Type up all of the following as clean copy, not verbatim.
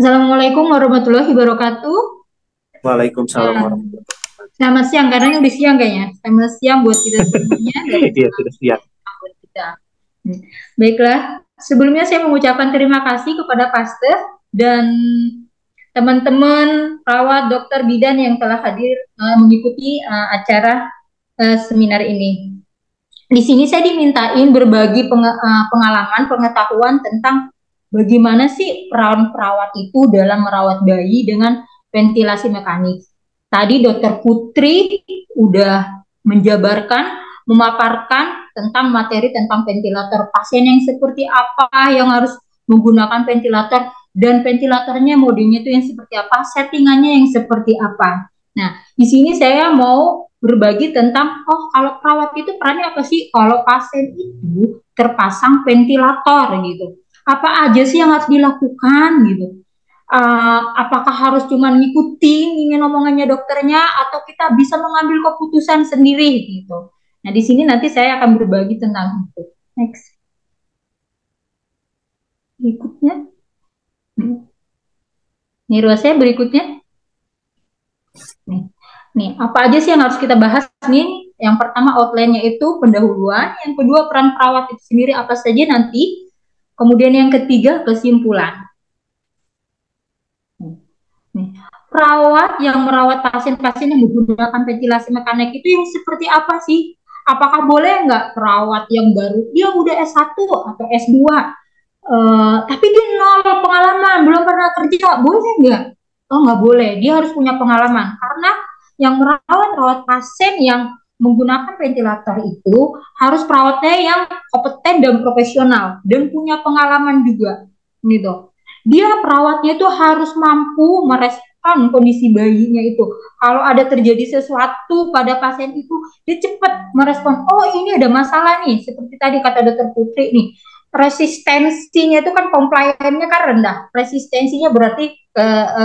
Assalamualaikum warahmatullahi wabarakatuh. Waalaikumsalam Eh, warahmatullahi Selamat siang, karena ini udah siang kayaknya. Selamat siang buat kita semuanya dan wabarakatuh. Iya, sudah siap. buat kita. Hmm. Baiklah, sebelumnya saya mengucapkan terima kasih kepada Pasteur dan teman-teman perawat dokter bidan yang telah hadir mengikuti acara seminar ini. Di sini saya dimintain berbagi pengalaman, pengetahuan tentang bagaimana sih peran perawat itu dalam merawat bayi dengan ventilasi mekanik. Tadi Dokter Putri udah menjabarkan, memaparkan tentang materi tentang ventilator, pasien yang seperti apa yang harus menggunakan ventilator, dan ventilatornya modenya itu yang seperti apa, settingannya yang seperti apa. Nah, di sini saya mau berbagi tentang, oh kalau perawat itu perannya apa sih kalau pasien itu terpasang ventilator gitu. Apa aja sih yang harus dilakukan gitu. Apakah harus cuma ngikutin ingin omongannya dokternya atau kita bisa mengambil keputusan sendiri gitu. Nah, di sini nanti saya akan berbagi tentang itu. Next. Berikutnya. Nih ruas saya berikutnya. Nih. Nih, apa aja sih yang harus kita bahas nih? Yang pertama outline-nya itu pendahuluan, yang kedua peran perawat itu sendiri apa saja nanti, kemudian yang ketiga kesimpulan. Nih, perawat yang merawat pasien-pasien yang menggunakan ventilasi mekanik itu yang seperti apa sih? Apakah boleh nggak perawat yang baru, dia udah S1 atau S2, tapi dia nol pengalaman, belum pernah kerja, boleh nggak? Oh nggak boleh, dia harus punya pengalaman. Karena yang merawat pasien yang menggunakan ventilator itu harus perawatnya yang kompeten dan profesional dan punya pengalaman juga, gitu. Dia perawatnya itu harus mampu merespon kondisi bayinya itu. Kalau ada terjadi sesuatu pada pasien itu, dia cepat merespon. Oh ini ada masalah nih, seperti tadi kata Dokter Putri nih, resistensinya itu kan compliance-nya kan rendah, resistensinya berarti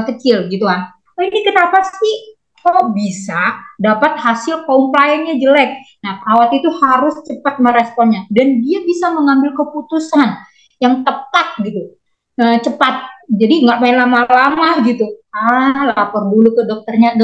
kecil gitu kan. Oh, ini kenapa sih kok bisa dapat hasil compliance-nya jelek? Nah, perawat itu harus cepat meresponnya dan dia bisa mengambil keputusan yang tepat gitu. Cepat. Jadi nggak main lama-lama gitu. Lapor dulu ke dokternya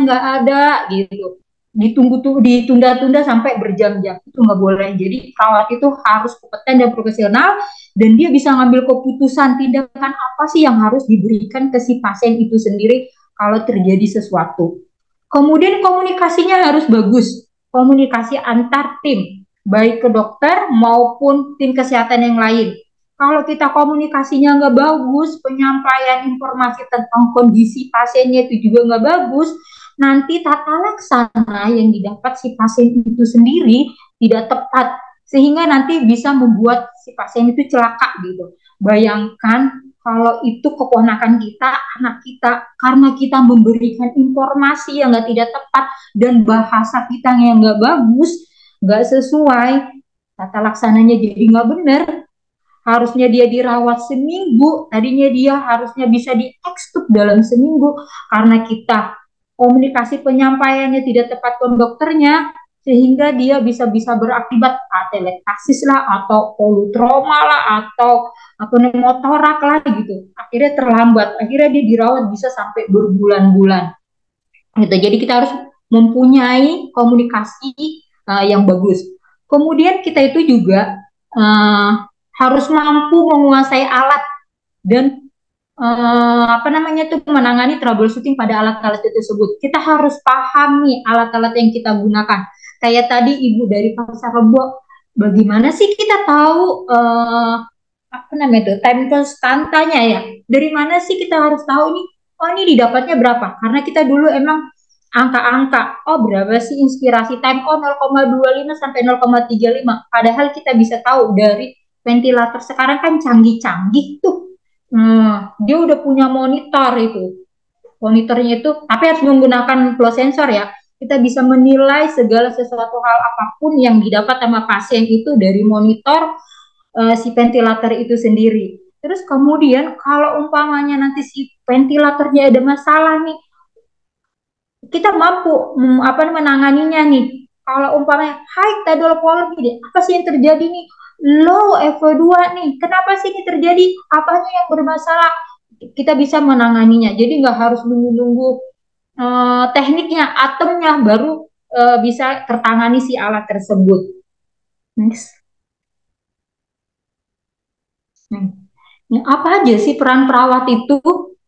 nggak ada gitu, ditunda-tunda sampai berjam-jam, itu nggak boleh. Jadi perawat itu harus kompeten dan profesional dan dia bisa ngambil keputusan tindakan apa sih yang harus diberikan ke si pasien itu sendiri kalau terjadi sesuatu. Kemudian komunikasinya harus bagus, komunikasi antar tim, baik ke dokter maupun tim kesehatan yang lain. Kalau kita komunikasinya nggak bagus, penyampaian informasi tentang kondisi pasiennya itu juga nggak bagus, nanti tata laksana yang didapat si pasien itu sendiri tidak tepat, sehingga nanti bisa membuat si pasien itu celaka gitu. Bayangkan kalau itu keponakan kita, anak kita, karena kita memberikan informasi yang tidak tepat dan bahasa kita yang nggak bagus, nggak sesuai, tata laksananya jadi nggak benar. Harusnya dia dirawat seminggu, tadinya dia harusnya bisa diekstub dalam seminggu, karena kita komunikasi penyampaiannya tidak tepat ke dokternya, sehingga dia bisa berakibat atelektasis lah, atau polutroma lah, atau pneumotorak lah gitu. Akhirnya terlambat, akhirnya dia dirawat bisa sampai berbulan-bulan. Gitu. Jadi kita harus mempunyai komunikasi yang bagus. Kemudian kita itu juga harus mampu menguasai alat dan apa namanya itu menangani troubleshooting pada alat-alat tersebut. Kita harus pahami alat-alat yang kita gunakan. Kayak tadi Ibu dari Pasar Rebo, bagaimana sih kita tahu apa namanya itu time konstantanya ya? Dari mana sih kita harus tahu ini? Oh ini didapatnya berapa? Karena kita dulu emang angka-angka. Oh berapa sih inspirasi time? Oh 0,25 sampai 0,35. Padahal kita bisa tahu dari ventilator sekarang kan canggih-canggih tuh. Dia udah punya monitor itu. Monitornya itu, tapi harus menggunakan flow sensor ya. Kita bisa menilai segala sesuatu hal apapun yang didapat sama pasien itu dari monitor si ventilator itu sendiri. Terus kemudian kalau umpamanya nanti si ventilatornya ada masalah nih, kita mampu apa menanganinya nih. Kalau umpamanya high tidal volume ini, apa sih yang terjadi nih? Low FO2 nih, kenapa sih ini terjadi? Apanya yang bermasalah? kita bisa menanganinya. Jadi nggak harus nunggu-nunggu tekniknya, atemnya baru bisa tertangani si alat tersebut. Next. Nah, apa aja sih peran perawat itu?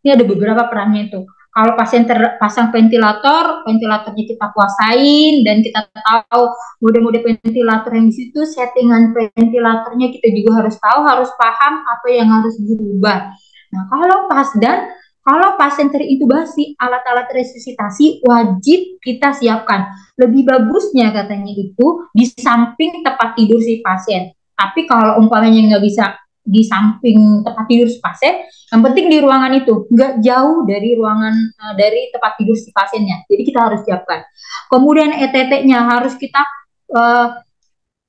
Ini ada beberapa perannya itu. Kalau pasien terpasang ventilator, ventilatornya kita kuasain dan kita tahu mode-mode ventilator yang di situ, settingan ventilatornya kita juga harus tahu, harus paham apa yang harus dirubah. Nah, kalau pasien terintubasi, alat-alat resusitasi wajib kita siapkan. Lebih bagusnya katanya itu di samping tempat tidur si pasien. Tapi kalau umpamanya nggak bisa di samping tempat tidur si pasien, yang penting di ruangan itu, nggak jauh dari ruangan dari tempat tidur si pasiennya. Jadi kita harus siapkan. Kemudian ETT-nya harus kita uh,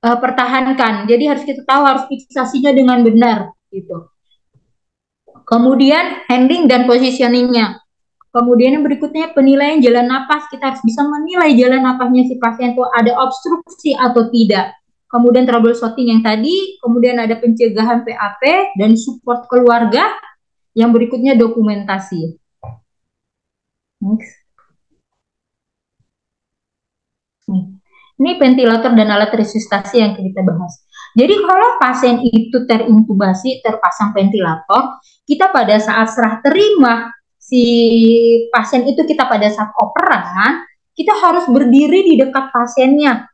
pertahankan. Jadi harus kita tahu harus fiksasinya dengan benar gitu. Kemudian handling dan positioningnya. Kemudian yang berikutnya penilaian jalan napas. Kita harus bisa menilai jalan napasnya si pasien itu ada obstruksi atau tidak. Kemudian troubleshooting yang tadi, kemudian ada pencegahan PAP dan support keluarga. Yang berikutnya dokumentasi. Next. Ini ventilator dan alat resusitasi yang kita bahas. Jadi kalau pasien itu terintubasi, terpasang ventilator, kita pada saat serah terima si pasien itu kita pada saat operan, kita harus berdiri di dekat pasiennya.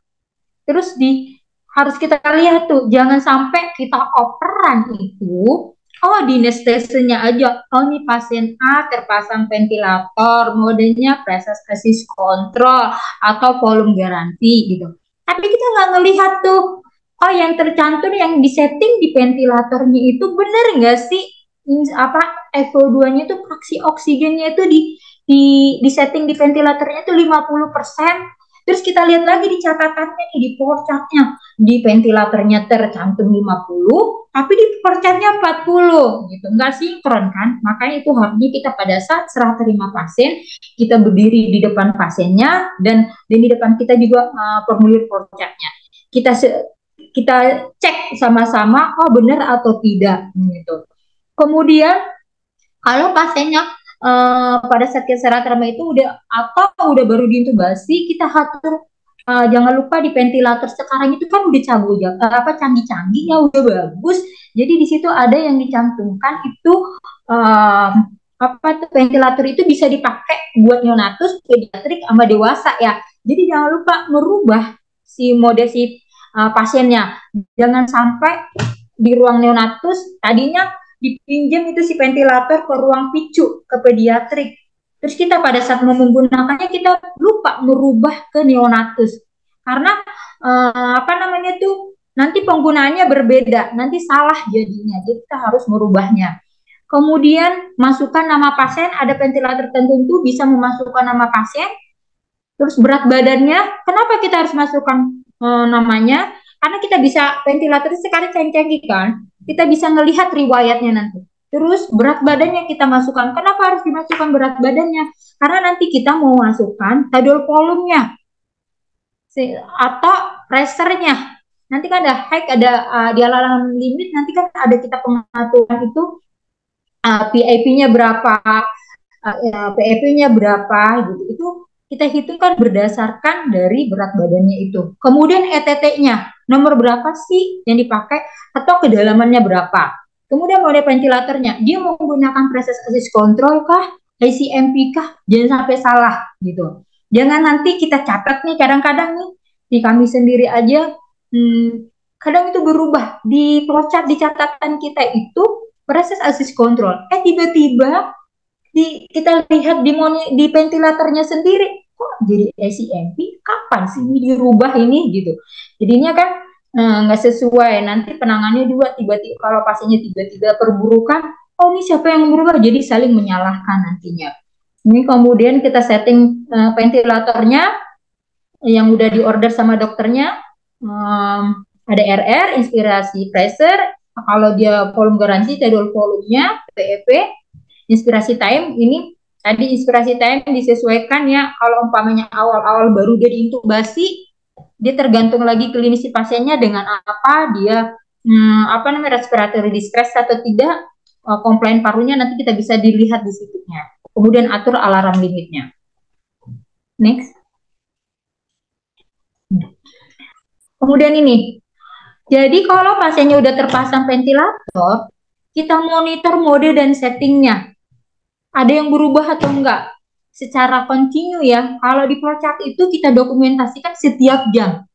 Terus harus kita lihat tuh, jangan sampai kita operan itu, di anestesinya aja, ini pasien A terpasang ventilator, modenya pressure assist control atau volume garansi gitu. Tapi kita nggak ngelihat tuh, yang tercantum yang disetting di ventilatornya itu bener nggak sih? FO2-nya itu fraksi oksigennya itu di setting di ventilatornya itu 50%. Terus kita lihat lagi di catatannya nih, di porcatnya. Di ventilatornya tercantum 50, tapi di porcatnya 40 gitu. Nggak sinkron kan? Makanya itu harusnya kita pada saat serah terima pasien, kita berdiri di depan pasiennya dan di depan kita juga formulir porcatnya. Kita cek sama-sama, benar atau tidak gitu. Kemudian kalau pasiennya pada saat serah terima itu udah baru diintubasi, kita atur jangan lupa di ventilator sekarang itu kan udah canggih-canggih ya, udah bagus. Jadi di situ ada yang dicantumkan itu ventilator itu bisa dipakai buat neonatus, pediatrik sama dewasa ya. Jadi jangan lupa merubah si mode si pasiennya. Jangan sampai di ruang neonatus tadinya dipinjam itu si ventilator ke ruang picu, ke pediatrik. Terus kita pada saat mau menggunakannya kita lupa merubah ke neonatus. Karena nanti penggunaannya berbeda, nanti salah jadinya. Jadi kita harus merubahnya. Kemudian masukkan nama pasien, ada ventilator tertentu bisa memasukkan nama pasien. Terus berat badannya, kenapa kita harus masukkan namanya? Karena kita bisa ventilator sekarang canggih kan, kita bisa ngelihat riwayatnya nanti. Terus berat badannya kita masukkan. Kenapa harus dimasukkan berat badannya? Karena nanti kita mau masukkan tidal volume-nya atau pressure-nya. Nanti kan ada high, ada di alarm limit, nanti kan ada kita pengaturan itu PAP-nya berapa, PAP-nya berapa gitu. Itu kita hitungkan berdasarkan dari berat badannya itu. Kemudian ETT-nya, nomor berapa sih yang dipakai atau kedalamannya berapa. Kemudian mode ventilatornya, dia menggunakan pressure assist control kah, ICMP kah, jangan sampai salah gitu. Jangan nanti kita catat nih, kadang-kadang nih di kami sendiri aja, kadang itu berubah di flowchart di catatan kita itu pressure assist control. Tiba-tiba kita lihat di ventilatornya sendiri, kok jadi ICMP? Kapan sih ini dirubah ini gitu? Jadinya kan nggak sesuai. Nanti penanganannya juga tiba-tiba kalau pasiennya tiba-tiba perburukan, ini siapa yang berubah? Jadi saling menyalahkan nantinya. Ini kemudian kita setting ventilatornya yang udah diorder sama dokternya. Ada RR, inspirasi pressure. Kalau dia volume garansi, tidal volume-nya, PEP. Inspirasi time ini tadi inspirasi time disesuaikan ya, kalau umpamanya awal-awal baru dia diintubasi, dia tergantung lagi klinis pasiennya dengan apa dia respiratory distress atau tidak. komplain parunya, nanti kita bisa dilihat di situnya. Kemudian atur alarm limitnya. Next. Kemudian ini, jadi kalau pasiennya udah terpasang ventilator, kita monitor mode dan settingnya. Ada yang berubah atau enggak? Secara kontinu ya. Kalau di flowchart itu kita dokumentasikan setiap jam.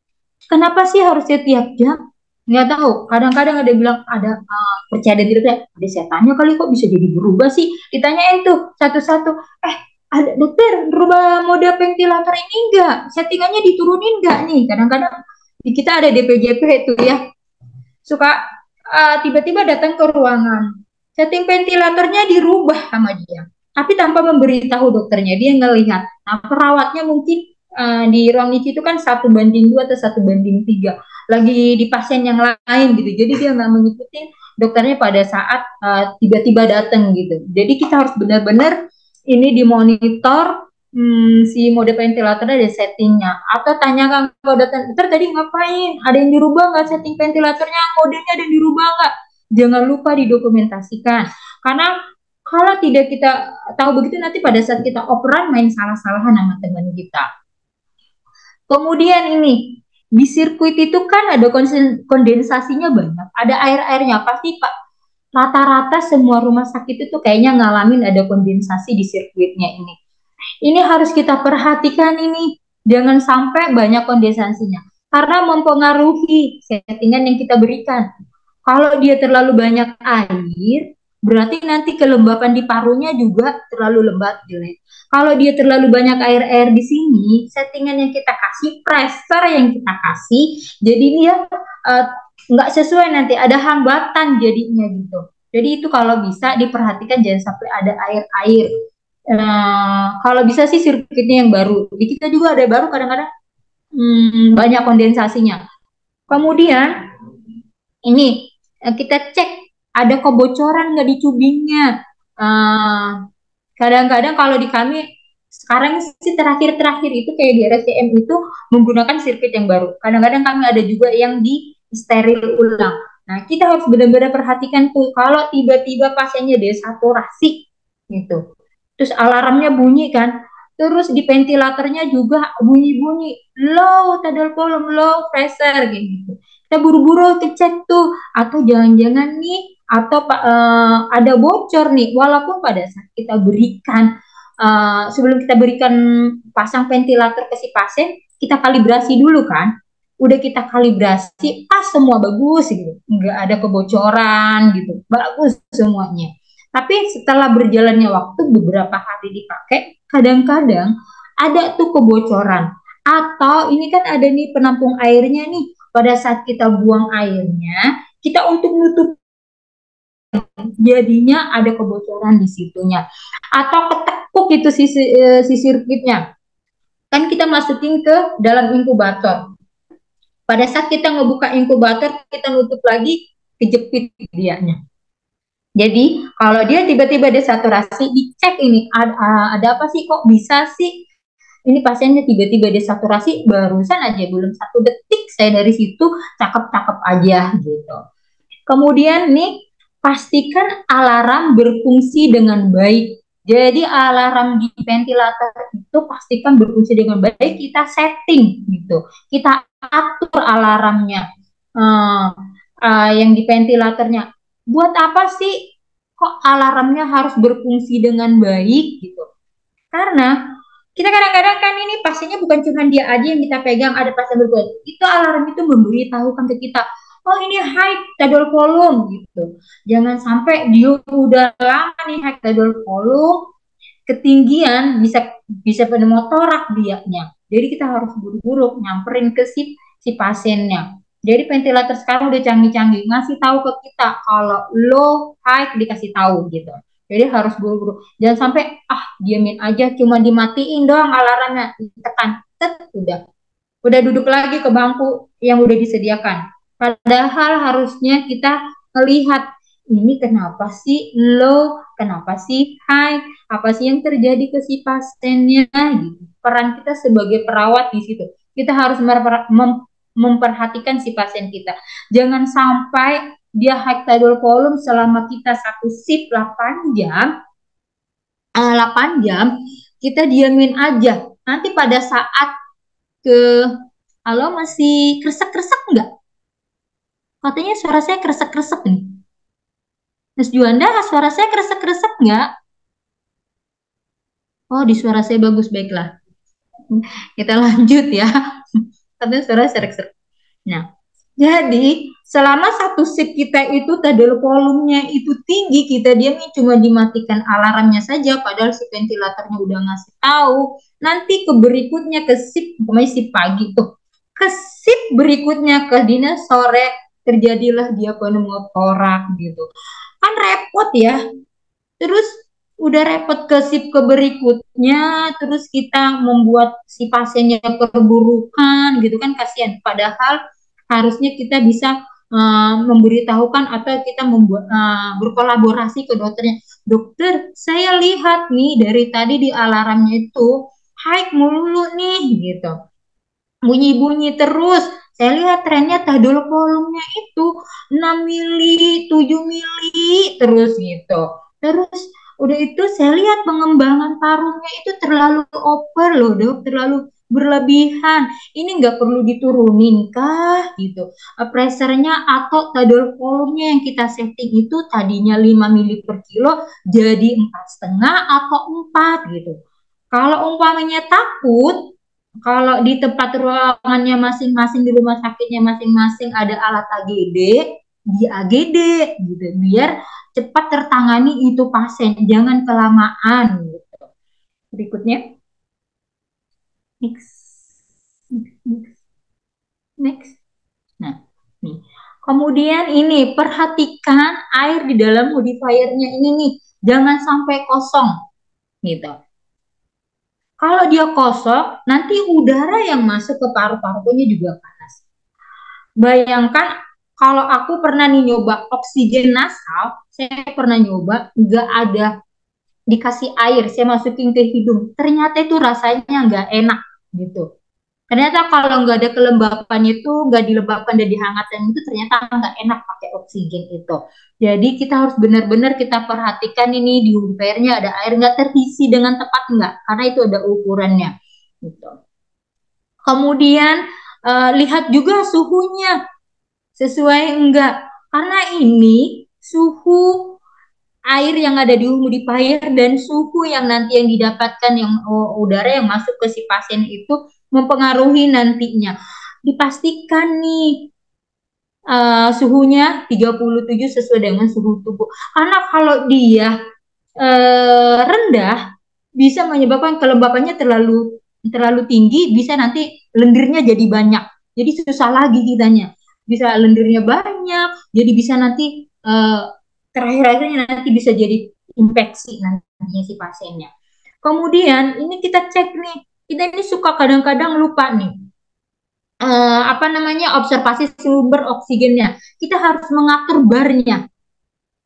Kenapa sih harus setiap jam? Nggak tahu. Kadang-kadang ada yang bilang ada percaya dan tidak percaya. Ada setannya kali kok bisa jadi berubah sih. Ditanyain tuh satu-satu. Ada dokter berubah mode ventilator ini enggak? Settingannya diturunin enggak nih? Kadang-kadang kita ada DPJP itu ya. Suka tiba-tiba datang ke ruangan. Setting ventilatornya dirubah sama dia. Tapi tanpa memberitahu dokternya. Dia ngelihat. Nah, perawatnya mungkin di ruang ICU itu kan 1:2 atau 1:3 lagi di pasien yang lain gitu, jadi dia nggak mengikuti dokternya pada saat tiba-tiba datang gitu. Jadi kita harus benar-benar ini dimonitor si mode ventilatornya ada settingnya, atau tanyakan kalau datang dokter tadi ngapain, ada yang dirubah nggak setting ventilatornya, modenya ada yang dirubah nggak. Jangan lupa didokumentasikan, karena kalau tidak kita tahu begitu, nanti pada saat kita operan main salah-salahan sama teman kita. Kemudian ini, di sirkuit itu kan ada kondensasinya banyak, ada air-airnya. Pasti Pak, rata-rata semua rumah sakit itu kayaknya ngalamin ada kondensasi di sirkuitnya ini. Ini harus kita perhatikan ini, jangan sampai banyak kondensasinya. Karena mempengaruhi settingan yang kita berikan. Kalau dia terlalu banyak air, berarti nanti kelembapan di parunya juga terlalu lembab, jelek. Kalau dia terlalu banyak air-air di sini, settingan yang kita kasih, pressure yang kita kasih, jadi dia nggak sesuai, nanti ada hambatan jadinya gitu. Jadi itu kalau bisa diperhatikan, jangan sampai ada air-air. Kalau bisa sih sirkuitnya yang baru. Di kita juga ada baru, kadang-kadang banyak kondensasinya. Kemudian ini kita cek ada kebocoran nggak di tubingnya. Kadang-kadang kalau di kami sekarang sih terakhir-terakhir itu kayak di RSCM itu menggunakan sirkuit yang baru. Kadang-kadang kami ada juga yang di steril ulang. Nah, kita harus benar-benar perhatikan tuh kalau tiba-tiba pasiennya desaturasi gitu. Terus alarmnya bunyi kan. Terus di ventilatornya juga bunyi-bunyi low tidal volume, low pressure gitu. Kita buru-buru cek tuh, atau jangan-jangan nih atau ada bocor nih, walaupun pada saat kita berikan sebelum kita berikan pasang ventilator ke si pasien, kita kalibrasi dulu kan. Udah kita kalibrasi, pas semua bagus gitu, nggak ada kebocoran gitu, bagus semuanya. Tapi setelah berjalannya waktu beberapa hari dipakai, kadang-kadang ada tuh kebocoran. Atau ini kan ada nih penampung airnya nih, pada saat kita buang airnya, kita untuk nutup jadinya ada kebocoran di situnya, atau ketekuk itu si sirkuitnya. Kan kita masukin ke dalam inkubator. Pada saat kita ngebuka inkubator, kita nutup lagi, kejepit dianya. Jadi kalau dia tiba-tiba desaturasi, dicek ini ada apa sih, kok bisa sih ini pasiennya tiba-tiba desaturasi, barusan aja belum 1 detik saya dari situ cakep-cakep aja gitu. Kemudian nih, pastikan alarm berfungsi dengan baik. Jadi alarm di ventilator itu pastikan berfungsi dengan baik, kita setting gitu, kita atur alarmnya yang di ventilatornya. Buat apa sih kok alarmnya harus berfungsi dengan baik gitu? Karena kita kadang-kadang kan ini pasiennya bukan cuma dia aja yang kita pegang, ada pasien berbuat. Itu alarm itu memberitahukan ke kita, oh ini high tidal volume gitu. Jangan sampai dia udah lama nih high tidal volume, ketinggian bisa pneumotorak dianya. Jadi kita harus buru-buru nyamperin ke si pasiennya. Jadi ventilator sekarang udah canggih-canggih, ngasih tahu ke kita kalau low, high dikasih tahu gitu. Jadi harus buru-buru. Jangan sampai diamin aja, cuma dimatiin doang alarmnya, ditekan, udah duduk lagi ke bangku yang udah disediakan. Padahal harusnya kita melihat ini kenapa sih low, kenapa sih high, apa sih yang terjadi ke si pasiennya gitu. Peran kita sebagai perawat di situ. Kita harus memperhatikan si pasien kita. Jangan sampai dia high tidal volume selama kita satu shift 8 jam, 8 jam, kita diamin aja. Nanti pada saat ke, halo masih kresek-kresek nggak? Katanya suara saya kresek-kresek nih. Mas Juanda, suara saya kresek-kresek nggak? Oh, di suara saya bagus, baiklah. Kita lanjut ya. Katanya suara serak-serak. Nah, jadi selama satu shift kita itu tidal volumenya itu tinggi, kita diamnya cuma dimatikan alarmnya saja, padahal si ventilatornya udah ngasih tahu. Nanti ke berikutnya ke shift, pokoknya shift pagi tuh, ke shift berikutnya ke dinas sore terjadilah dia pneumotorak gitu. Kan repot ya. Terus udah repot ke shift ke berikutnya, terus kita membuat si pasiennya perburukan gitu kan, kasihan. Padahal harusnya kita bisa memberitahukan atau kita membuat berkolaborasi ke dokternya. Dokter, saya lihat nih dari tadi di alarmnya itu high melulu nih gitu. Bunyi-bunyi terus. Saya lihat trennya tidal volumenya itu 6 mili, 7 mili terus gitu. Terus udah itu saya lihat pengembangan parunya itu terlalu over loh dok, terlalu berlebihan. Ini nggak perlu diturunin kah gitu. Pressure-nya atau tidal volumenya yang kita setting itu tadinya 5 mili per kilo jadi 4,5 atau 4 gitu. Kalau umpamanya takut, kalau di tempat ruangannya masing-masing, di rumah sakitnya masing-masing ada alat AGD, di AGD gitu, biar cepat tertangani itu pasien, jangan kelamaan gitu. Berikutnya, next, next, next. Nah, nih. Kemudian ini perhatikan air di dalam humidifier-nya ini nih, jangan sampai kosong gitu. Kalau dia kosong, nanti udara yang masuk ke paru-parunya juga panas. Bayangkan kalau aku pernah nih nyoba oksigen nasal, saya pernah nyoba, nggak ada dikasih air, saya masukin ke hidung. Ternyata itu rasanya nggak enak gitu. Ternyata kalau nggak ada kelembapannya itu, nggak dilembabkan dan dihangatkan itu, ternyata nggak enak pakai oksigen itu. Jadi kita harus benar-benar kita perhatikan ini di humidifier-nya ada air nggak, terisi dengan tepat nggak, karena itu ada ukurannya. Gitu. Kemudian lihat juga suhunya sesuai enggak, karena ini suhu air yang ada di humidifier dan suhu yang nanti yang didapatkan yang udara yang masuk ke si pasien itu mempengaruhi nantinya. Dipastikan nih suhunya 37 sesuai dengan suhu tubuh. Karena kalau dia rendah bisa menyebabkan kelembapannya terlalu tinggi, bisa nanti lendirnya jadi banyak. Jadi susah lagi kitanya. Bisa lendirnya banyak, jadi bisa nanti terakhir-akhirnya nanti bisa jadi infeksi nantinya si pasiennya. Kemudian ini kita cek nih, kita ini suka kadang-kadang lupa nih apa namanya observasi sumber oksigennya. Kita harus mengatur barnya.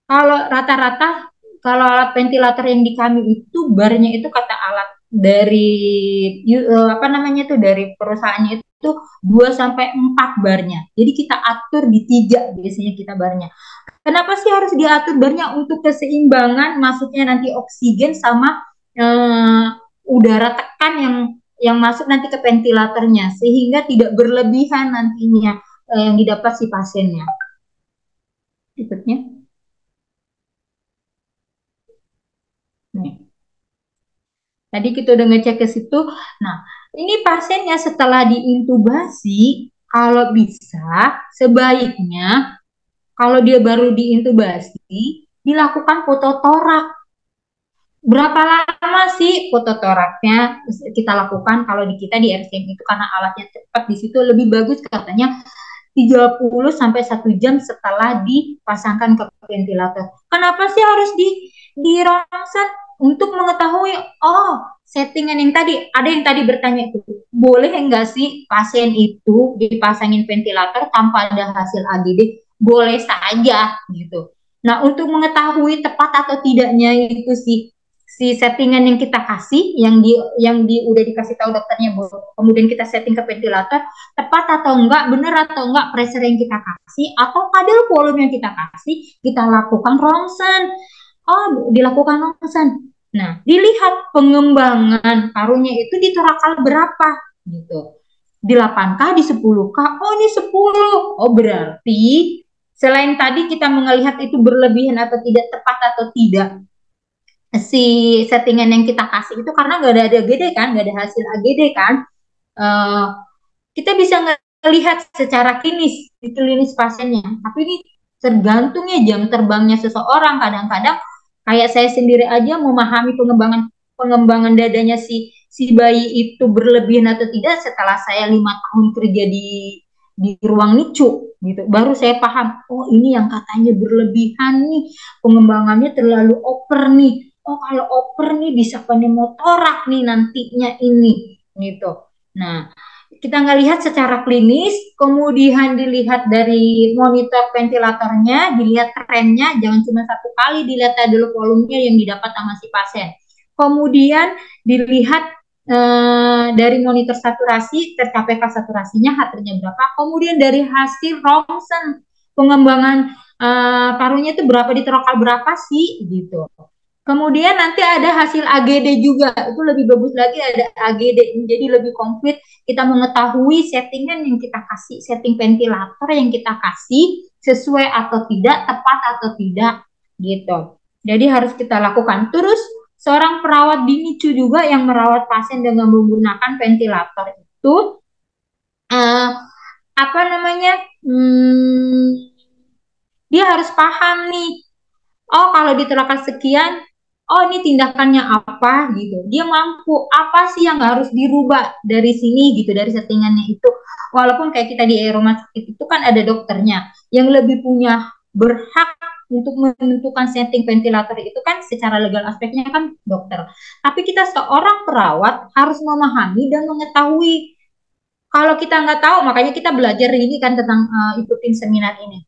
Kalau rata-rata kalau alat ventilator yang di kami itu barnya itu kata alat dari apa namanya itu dari perusahaannya itu 2 sampai 4 barnya. Jadi kita atur di 3 biasanya kita barnya. Kenapa sih harus diatur barnya? Untuk keseimbangan masuknya nanti oksigen sama udara tekan yang masuk nanti ke ventilatornya sehingga tidak berlebihan nantinya yang didapat si pasiennya. Berikutnya. Nih. Tadi kita udah ngecek ke situ. Nah, ini pasiennya setelah diintubasi, kalau bisa sebaiknya kalau dia baru diintubasi dilakukan fototorak. Berapa lama sih fototoraknya kita lakukan? Kalau di kita di RCM itu karena alatnya cepat, di situ lebih bagus katanya 30 sampai 1 jam setelah dipasangkan ke ventilator. Kenapa sih harus dirangsang? Untuk mengetahui, settingan yang tadi, ada yang tadi bertanya itu, boleh enggak sih pasien itu dipasangin ventilator tanpa ada hasil AGD? Boleh saja gitu. Nah, untuk mengetahui tepat atau tidaknya itu sih si settingan yang kita kasih, yang udah dikasih tahu dokternya, kemudian kita setting ke ventilator, tepat atau enggak, benar atau enggak pressure yang kita kasih, atau kadar volume yang kita kasih, kita lakukan rongsen. Oh, dilakukan rongsen. Nah, dilihat pengembangan parunya itu di torakal berapa, gitu. Di 8K, di 10K, oh ini 10. Oh, berarti selain tadi kita melihat itu berlebihan atau tidak, tepat atau tidak, si settingan yang kita kasih itu, karena nggak ada AGD kan, nggak ada hasil AGD kan, uh, kita bisa melihat secara klinis di klinis pasiennya. Tapi ini tergantung ya jam terbangnya seseorang. Kadang-kadang kayak saya sendiri aja memahami pengembangan dadanya si bayi itu berlebihan atau tidak setelah saya 5 tahun kerja di ruang NICU gitu, baru saya paham, oh ini yang katanya berlebihan nih, pengembangannya terlalu over nih. Oh kalau over nih bisa pneumotorak nih nantinya ini gitu. Nah, kita nggak lihat secara klinis, kemudian dilihat dari monitor ventilatornya, dilihat trennya, jangan cuma satu kali, dilihat dulu volumenya yang didapat sama si pasien. Kemudian dilihat dari monitor saturasi, tercapai saturasinya, H-nya berapa, kemudian dari hasil rongsen, pengembangan parunya itu berapa, di torakal berapa sih, gitu. Kemudian nanti ada hasil AGD juga, itu lebih bagus lagi, ada AGD, jadi lebih komplit, kita mengetahui settingan yang kita kasih, setting ventilator yang kita kasih, sesuai atau tidak, tepat atau tidak, gitu. Jadi harus kita lakukan. Terus, seorang perawat di NICU juga yang merawat pasien dengan menggunakan ventilator itu, apa namanya, dia harus paham nih, oh kalau di torakal sekian, oh ini tindakannya apa gitu. Dia mampu, apa sih yang harus dirubah dari sini gitu, dari settingannya itu. Walaupun kayak kita di rumah sakit itu kan ada dokternya yang lebih punya berhak untuk menentukan setting ventilator itu kan, secara legal aspeknya kan dokter. Tapi kita seorang perawat harus memahami dan mengetahui. Kalau kita nggak tahu, makanya kita belajar ini kan tentang ikutin seminar ini.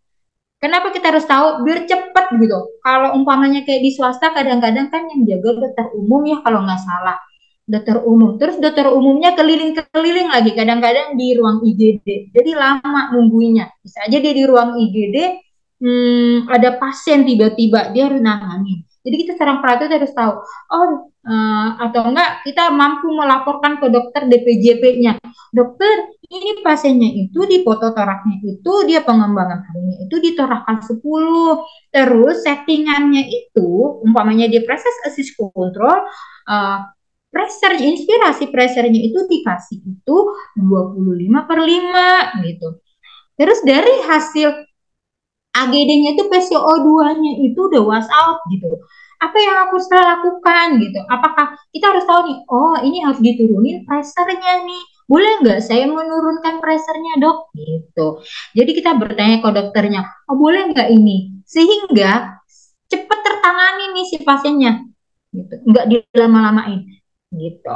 Kenapa kita harus tahu? Biar cepat gitu. Kalau umpamanya kayak di swasta, kadang-kadang kan yang jaga dokter umum ya kalau nggak salah. Dokter umum. Terus dokter umumnya keliling-keliling lagi. Kadang-kadang di ruang IGD. Jadi lama nungguinnya. Bisa aja dia di ruang IGD, ada pasien tiba-tiba, dia harus nangani. Jadi kita seorang perawat harus tahu. Oh, atau enggak kita mampu melaporkan ke dokter DPJP-nya. Dokter, ini pasiennya itu di foto toraknya itu, dia pengembangan parunya itu di torakal 10. Terus settingannya itu, umpamanya di proses assist control, pressure, inspirasi pressernya itu dikasih itu 25/5 gitu. Terus dari hasil AGD-nya itu PCO2-nya itu udah was out gitu. Apa yang aku harus lakukan gitu? Apakah kita harus tahu nih, oh ini harus diturunin pressure-nya nih. Boleh nggak saya menurunkan pressure-nya dok? Gitu. Jadi kita bertanya ke dokternya, oh boleh nggak ini? Sehingga cepat tertangani nih si pasiennya. Gitu. Nggak dilama-lamain. Gitu.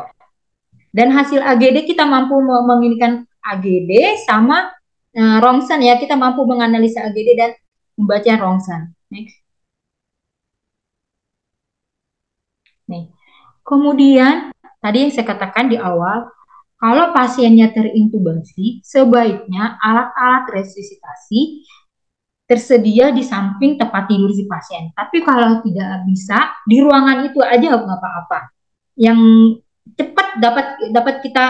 Dan hasil AGD kita mampu menginginkan AGD sama rongsen ya, kita mampu menganalisa AGD dan membaca rongsen. Next. Nih. Kemudian tadi yang saya katakan di awal, kalau pasiennya terintubasi, sebaiknya alat-alat resusitasi tersedia di samping tempat tidur si pasien. Tapi kalau tidak bisa, di ruangan itu aja nggak apa-apa. Yang cepat dapat kita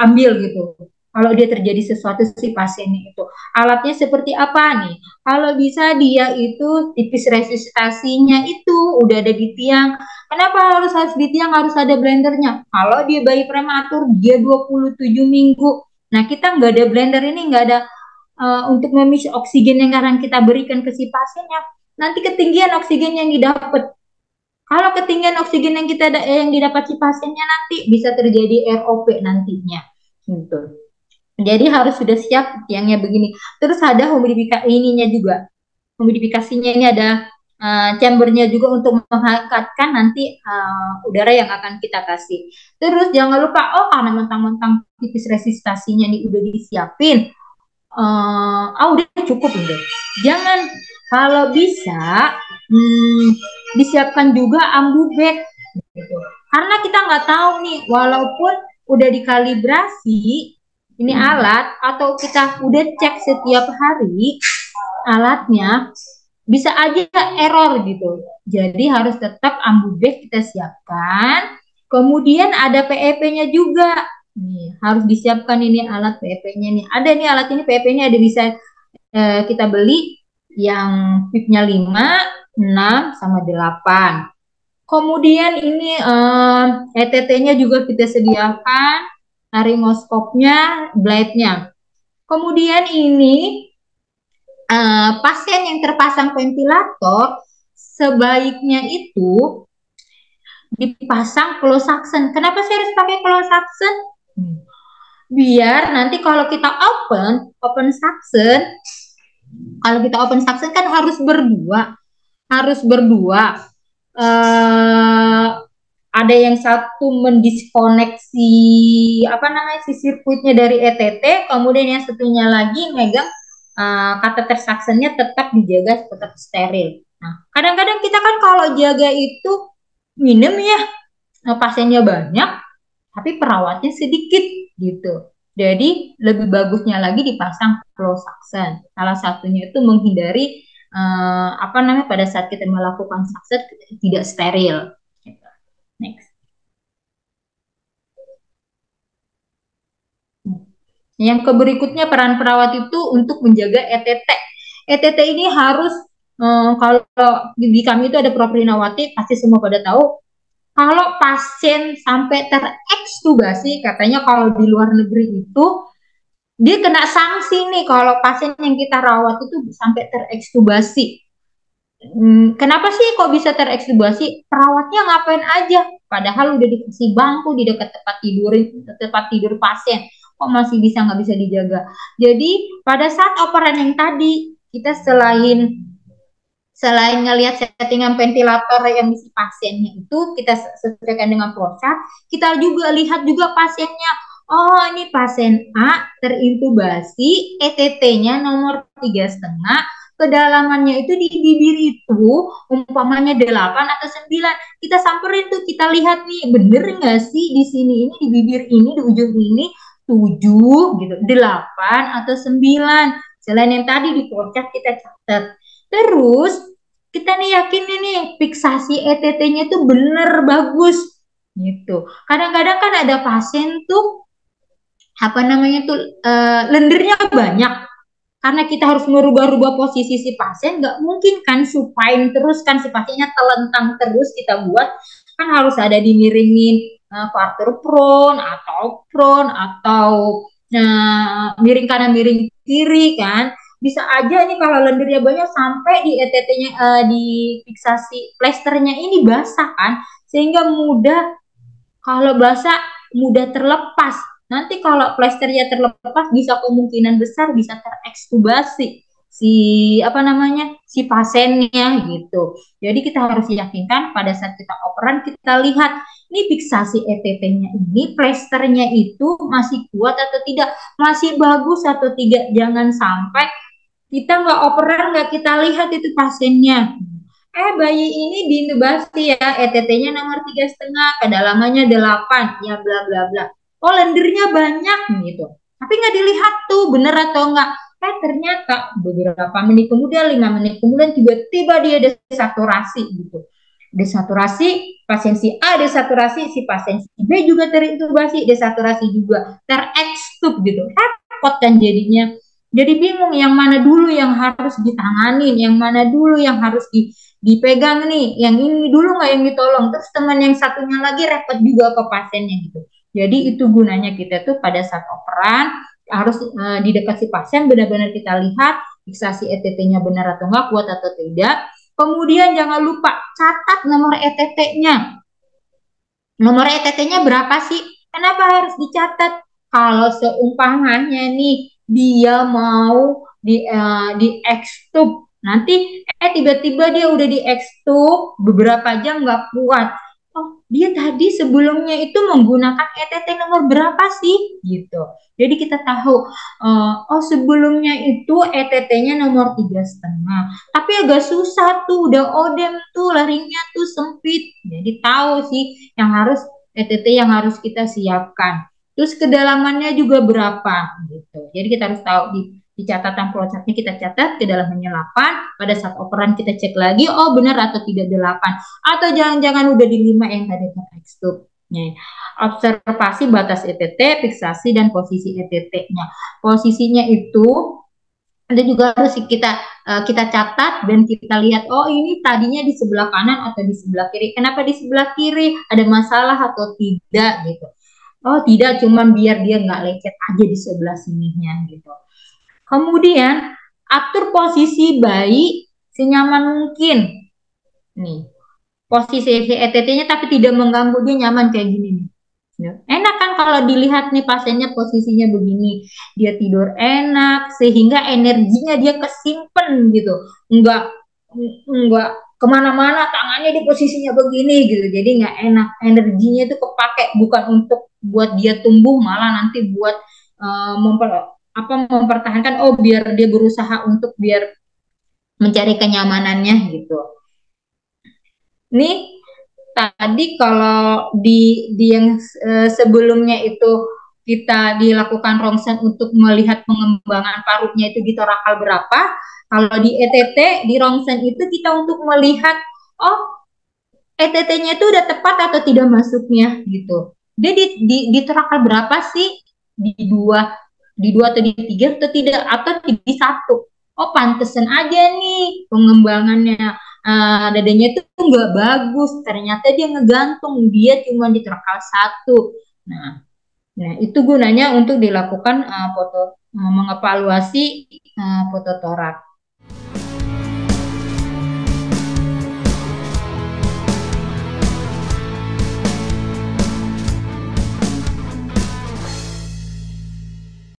ambil gitu. Kalau dia terjadi sesuatu si pasiennya itu, alatnya seperti apa nih? Kalau bisa dia itu tipis resusitasinya itu udah ada di tiang. Kenapa harus di tiang, harus ada blendernya? Kalau dia bayi prematur, dia 27 minggu. Nah kita nggak ada blender ini, nggak ada untuk memisi oksigen yang akan kita berikan ke si pasiennya. Nanti ketinggian oksigen yang didapat. Kalau ketinggian oksigen yang didapat si pasiennya, nanti bisa terjadi ROP nantinya. Gitu. Jadi harus sudah siap tiangnya begini. Terus ada humidifikasi ininya juga. Humidifikasinya ini ada chambernya juga untuk menghangatkan nanti udara yang akan kita kasih. Terus jangan lupa, oh karena mentang-mentang tipis resistasinya ini udah disiapin, udah cukup udah. Jangan, kalau bisa disiapkan juga ambu bed gitu. Karena kita nggak tahu nih, walaupun udah dikalibrasi ini alat atau kita udah cek setiap hari alatnya, bisa aja error gitu. Jadi harus tetap AmbuBex kita siapkan. Kemudian ada PEP-nya juga. Nih, harus disiapkan ini alat PEP-nya nih. Ada nih alat ini PEP-nya ada, bisa kita beli yang PIP-nya 5, 6 sama 8. Kemudian ini ETT-nya juga kita sediakan, laringoskopnya, blade-nya. Kemudian ini pasien yang terpasang ventilator sebaiknya itu dipasang closed suction. Kenapa saya harus pakai closed suction? Biar nanti kalau kita open suction, kalau kita open suction kan harus berdua. Ada yang satu mendiskoneksi si sirkuitnya dari ETT, kemudian yang satunya lagi megang kateter suctionnya tetap dijaga tetap steril. Nah, kadang-kadang kita kan kalau jaga itu minum ya, pasiennya banyak, tapi perawatnya sedikit gitu. Jadi lebih bagusnya lagi dipasang closed suction. Salah satunya itu menghindari pada saat kita melakukan suction tidak steril. Next. Yang berikutnya peran perawat itu untuk menjaga ETT. ETT ini harus kalau di kami itu ada Proprinawati, pasti semua pada tahu. Kalau pasien sampai terekstubasi, katanya kalau di luar negeri itu dia kena sanksi nih kalau pasien yang kita rawat itu sampai terekstubasi. Kenapa sih kok bisa terekstubasi? Perawatnya ngapain aja? Padahal udah dikasih bangku di dekat tempat tidur pasien, kok masih nggak bisa dijaga. Jadi pada saat operan yang tadi, kita selain ngelihat settingan ventilator yang isi pasiennya itu kita sesuaikan dengan proses, kita juga lihat juga pasiennya. Oh, ini pasien A terintubasi, ETT-nya nomor 3,5, kedalamannya itu di bibir itu umpamanya 8 atau 9. Kita samperin tuh, kita lihat nih, bener nggak sih di sini ini, di bibir ini, di ujung ini 7 gitu, 8 atau 9. Selain yang tadi di proses kita catat. Terus kita nih yakin nih fiksasi ETT-nya tuh bener bagus gitu. Kadang-kadang kan ada pasien tuh lendirnya banyak, karena kita harus merubah-rubah posisi si pasien, nggak mungkin kan supine terus kan si pasiennya telentang terus, kita buat kan harus ada dimiringin quarter prone atau miring kanan miring kiri kan. Bisa aja nih kalau lendirnya banyak sampai di ETT-nya di fiksasi plesternya ini basah kan, sehingga kalau basah mudah terlepas. Nanti kalau plesternya terlepas, bisa kemungkinan besar bisa terekstubasi si pasiennya gitu. Jadi kita harus yakinkan pada saat kita operan, kita lihat ini fiksasi ETT-nya ini, plesternya itu masih kuat atau tidak, masih bagus atau tidak. Jangan sampai kita nggak operan, nggak kita lihat itu pasiennya. Bayi ini diintubasi ya, ETT-nya nomor 3,5, kedalamannya 8, ya bla bla bla. Oh, lendirnya banyak gitu. Tapi nggak dilihat tuh bener atau enggak. Ternyata beberapa menit kemudian, 5 menit kemudian, tiba-tiba dia desaturasi gitu. Desaturasi, pasien si A desaturasi, si pasien si B juga terintubasi, desaturasi juga, terekstub gitu. Repot kan jadinya. Jadi bingung yang mana dulu yang harus ditanganin, yang mana dulu yang harus dipegang nih, yang ini dulu nggak yang ditolong, terus teman yang satunya lagi repot juga ke pasiennya gitu. Jadi itu gunanya kita tuh pada saat operan harus di dekat si pasien, benar-benar kita lihat fiksasi ETT-nya benar atau enggak, kuat atau tidak. Kemudian jangan lupa catat nomor ETT-nya. Nomor ETT-nya berapa sih? Kenapa harus dicatat? Kalau seumpamanya nih dia mau di ekstub, nanti tiba-tiba dia udah di ekstub beberapa jam nggak kuat. Oh, dia tadi sebelumnya itu menggunakan ETT nomor berapa sih gitu. Jadi kita tahu, oh sebelumnya itu ETT-nya nomor 3,5. Tapi agak susah tuh, udah odem tuh, larinya tuh sempit. Jadi tahu sih yang harus ETT yang harus kita siapkan. Terus kedalamannya juga berapa gitu. Jadi kita harus tahu di catatan flowchartnya kita catat kedalamannya 8. Pada saat operan kita cek lagi, oh benar atau tidak 8. Atau jangan-jangan udah di 5 yang tadi terekstup. Observasi batas ETT, fiksasi, dan posisi ETT-nya. Posisinya itu ada juga harus kita catat dan kita lihat, oh ini tadinya di sebelah kanan atau di sebelah kiri. Kenapa di sebelah kiri? Ada masalah atau tidak gitu. Oh tidak, cuman biar dia nggak lecet aja di sebelah sininya gitu. Kemudian atur posisi bayi senyaman mungkin. Nih, posisi ETT-nya tapi tidak mengganggu, dia nyaman kayak gini nih. Enak kan kalau dilihat nih pasiennya posisinya begini, dia tidur enak sehingga energinya dia kesimpan gitu, enggak kemana-mana, tangannya di posisinya begini gitu, jadi nggak enak, energinya itu kepake bukan untuk buat dia tumbuh, malah nanti buat mempertahankan, oh biar dia berusaha untuk biar mencari kenyamanannya gitu. Nih tadi kalau di yang sebelumnya itu kita dilakukan rongsen untuk melihat pengembangan paruhnya itu di torakal berapa, kalau di ETT di rongsen itu kita untuk melihat, oh ETT-nya itu udah tepat atau tidak masuknya gitu. Jadi di torakal berapa sih, di dua atau di tiga atau tidak, atau di satu. Oh pantesan aja nih pengembangannya dadanya itu nggak bagus, ternyata dia ngegantung, dia cuma di terakal satu. Nah itu gunanya untuk dilakukan mengevaluasi foto torak.